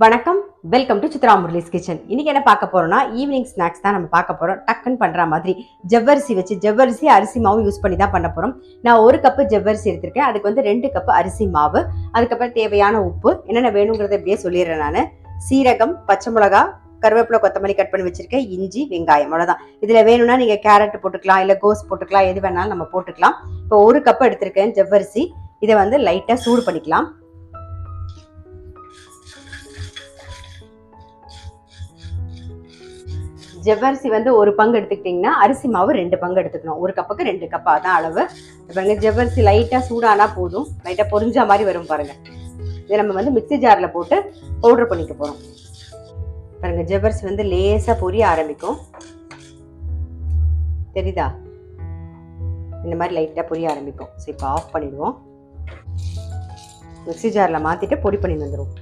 வணக்கம், welcome to Chitra Murali's kitchen. இன்னைக்கு என்ன பார்க்க போறோம்னா ஈவினிங் ஸ்நாக்ஸ் தான் நம்ம பார்க்க போறோம். டக்குன்னு பண்ற மாதிரி ஜவ்வரிசி வச்சு ஜவ்வரிசி அரிசி மாவு யூஸ் பண்ணி தான் பண்ண போறோம். நான் 1 கப்பு ஜவ்வரிசி எடுத்திருக்கேன். அதுக்கு வந்து 2 கப்பு அரிசி மாவு, அதுக்கப்புறம் தேவையான உப்பு, என்னென்ன வேணுங்கிறத இப்படியே சொல்லிடுறேன் நான். சீரகம், பச்சை மிளகா, கருவேப்பிலை, கொத்தமல்லி கட் பண்ணி வச்சிருக்கேன், இஞ்சி, வெங்காயம், அவ்வளவுதான். இதுல வேணும்னா நீங்க கேரட் போட்டுக்கலாம், இல்ல கோஸ் போட்டுக்கலாம், எது வேணாலும் நம்ம போட்டுக்கலாம். இப்போ 1 கப் எடுத்திருக்கேன் ஜவ்வரிசி. இதை வந்து லைட்டா சூடு பண்ணிக்கலாம். ஜவ்வரிசி வந்து 1 பங்கு எடுத்துக்கிட்டிங்கன்னா அரிசி மாவு 2 பங்கு எடுத்துக்கணும். 1 கப்புக்கு 2 கப் அதான் அளவு. பாருங்க, ஜவ்வரிசி லைட்டாக சூடானா போதும், லைட்டாக பொரிஞ்ச மாதிரி வரும் பாருங்க. இதை நம்ம வந்து மிக்சி ஜாரில் போட்டு பவுடர் பண்ணிக்க போகிறோம். பாருங்க, ஜவ்வரிசி வந்து லேசாக பொரிய ஆரம்பிக்கும், தெரியுதா? இந்த மாதிரி லைட்டாக பொரிய ஆரம்பிக்கும். சரி, இப்போ ஆஃப் பண்ணிடுவோம். மிக்சி ஜாரில் மாற்றிட்டு பொடி பண்ணி வந்துடும்.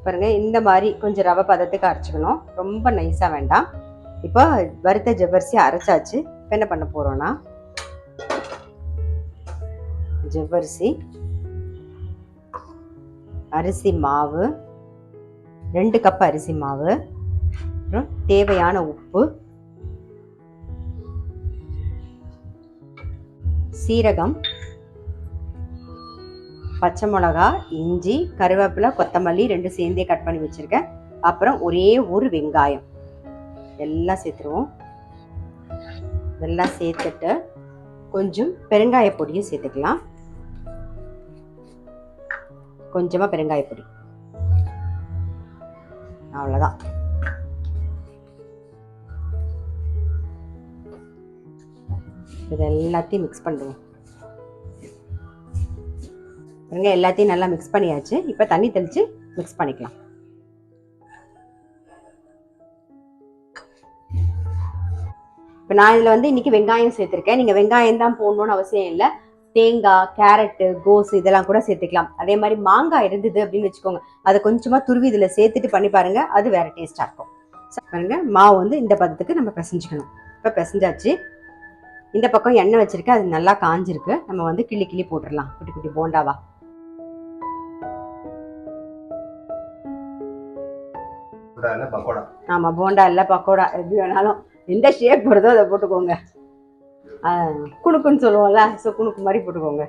பாருங்க, இந்த மாதிரி கொஞ்சம் ரவை பதத்துக்கு அரைச்சிக்கணும், ரொம்ப நைஸாக வேண்டாம். இப்போ வறுத்த ஜவ்வரிசி அரைச்சாச்சு. இப்போ என்ன பண்ண போறோம்னா, ஜவ்வரிசி, அரிசி மாவு, 2 கப் அரிசி மாவு, அப்புறம் தேவையான உப்பு, சீரகம், பச்சை மிளகா, இஞ்சி, கருவேப்பிலை, கொத்தமல்லி 2 சேர்ந்தே கட் பண்ணி வச்சிருக்கேன். அப்புறம் ஒரே ஒரு வெங்காயம், எல்லாம் சேர்த்துருவோம். இதெல்லாம் சேர்த்துட்டு கொஞ்சம் பெருங்காய பொடியும் சேர்த்துக்கலாம். கொஞ்சமா பெருங்காய பொடி, அவ்வளவுதான். இது எல்லாத்தையும் மிக்ஸ் பண்ணுவோம். எல்லாத்தையும் நல்லா மிக்ஸ் பண்ணியாச்சு. இப்போ தண்ணி தெளிச்சு மிக்ஸ் பண்ணிக்கலாம். இப்போ நான் இதில் வந்து இன்னைக்கு வெங்காயம் சேர்த்துருக்கேன். நீங்கள் வெங்காயம் தான் போடணும்னு அவசியம் இல்லை. தேங்காய், கேரட்டு, கோஸ் இதெல்லாம் கூட சேர்த்துக்கலாம். அதே மாதிரி மாங்காய் இருந்தது அப்படின்னு வச்சுக்கோங்க, அதை கொஞ்சமாக துருவி இதில் சேர்த்துட்டு பண்ணி பாருங்க, அது வேற டேஸ்டாக இருக்கும். பாருங்க, மாவு வந்து இந்த பதத்துக்கு நம்ம பிசைஞ்சுக்கணும். இப்போ பிசைஞ்சாச்சு. இந்த பக்கம் எண்ணெய் வச்சிருக்கேன், அது நல்லா காஞ்சிருக்கு. நம்ம வந்து கிள்ளி கிள்ளி போட்டுடலாம், குட்டி குட்டி போண்டாவா. ஆமா, போண்டா இல்ல பக்கோடா, எப்படி வேணாலும், எந்த ஷேப் வருதோ அதை போட்டுக்கோங்க. குணுக்குன்னு சொல்லுவோம்ல, ஸோ குணுக்கு மாதிரி போட்டுக்கோங்க.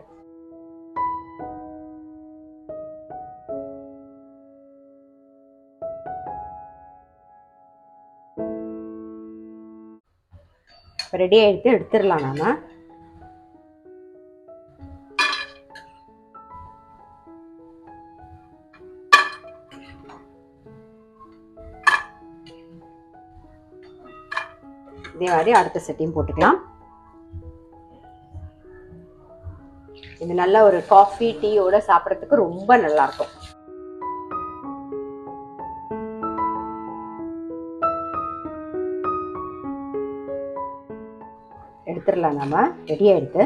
ரெடியா எடுத்துடலாம் நாம. இதே மாதிரி அடுத்த செட்டையும் போட்டுக்கலாம். இது நல்ல ஒரு காஃபி டீயோட சாப்பிட்றதுக்கு ரொம்ப நல்லா இருக்கும். எடுத்துடலாம் நாம. ரெடியா எடுத்து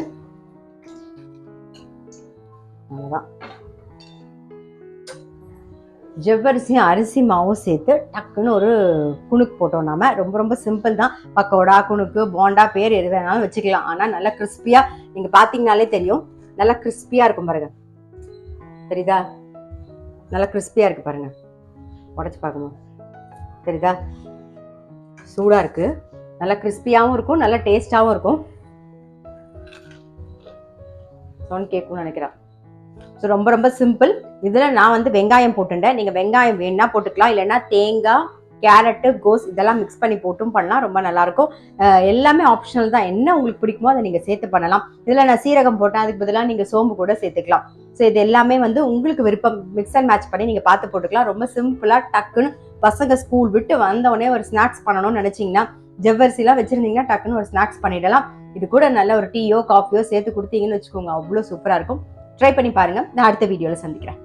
அவ்வளோதான். ஜவ்வரிசியும் அரிசி மாவும் சேர்த்து டக்குன்னு ஒரு குணுக்கு போட்டோம் நாம. ரொம்ப ரொம்ப சிம்பிள் தான். பக்கோடா, குணுக்கு, போண்டா பேர் எது வேணாலும் வச்சுக்கலாம். ஆனால் நல்லா கிறிஸ்பியா, நீங்க பாத்தீங்கன்னாலே தெரியும், நல்லா கிறிஸ்பியா இருக்கும் பாருங்க. தெரியுதா? நல்லா கிறிஸ்பியா இருக்கு பாருங்க. உடைச்சு பார்க்கணும், தெரியுதா? சூடா இருக்கு, நல்லா கிறிஸ்பியாவும் இருக்கும், நல்லா டேஸ்டாவும் இருக்கும். சவுண்ட் கேட்கும்னு நினைக்கிறேன். ஸோ ரொம்ப ரொம்ப சிம்பிள். இதில் நான் வந்து வெங்காயம் போட்டுட்டேன். நீங்கள் வெங்காயம் வேணுன்னா போட்டுக்கலாம், இல்லைன்னா தேங்காய், கேரட்டு, கோஸ் இதெல்லாம் மிக்ஸ் பண்ணி போட்டும் பண்ணலாம், ரொம்ப நல்லாயிருக்கும். எல்லாமே ஆப்ஷனல் தான், என்ன உங்களுக்கு பிடிக்குமோ அதை நீங்கள் சேர்த்து பண்ணலாம். இதில் நான் சீரகம் போட்டேன், அதுக்கு பதிலாக நீங்கள் சோம்பு கூட சேர்த்துக்கலாம். ஸோ இது எல்லாமே வந்து உங்களுக்கு விருப்பம், மிக்ஸ் அண்ட் மேட்ச் பண்ணி நீங்கள் பார்த்து போட்டுக்கலாம். ரொம்ப சிம்பிளாக டக்குன்னு பசங்க ஸ்கூல் விட்டு வந்தவொடனே ஒரு ஸ்நாக்ஸ் பண்ணணும்னு நினச்சிங்கன்னா, ஜவ்வரிசிலாம் வச்சுருந்தீங்கன்னா டக்குன்னு ஒரு ஸ்நாக்ஸ் பண்ணிடலாம். இது கூட நல்ல ஒரு டீயோ காஃபியோ சேர்த்து கொடுத்தீங்கன்னு வச்சுக்கோங்க, அவ்வளோ சூப்பராக இருக்கும். ட்ரை பண்ணி பாருங்க. நான் அடுத்த வீடியோவில் சந்திக்கிறேன்.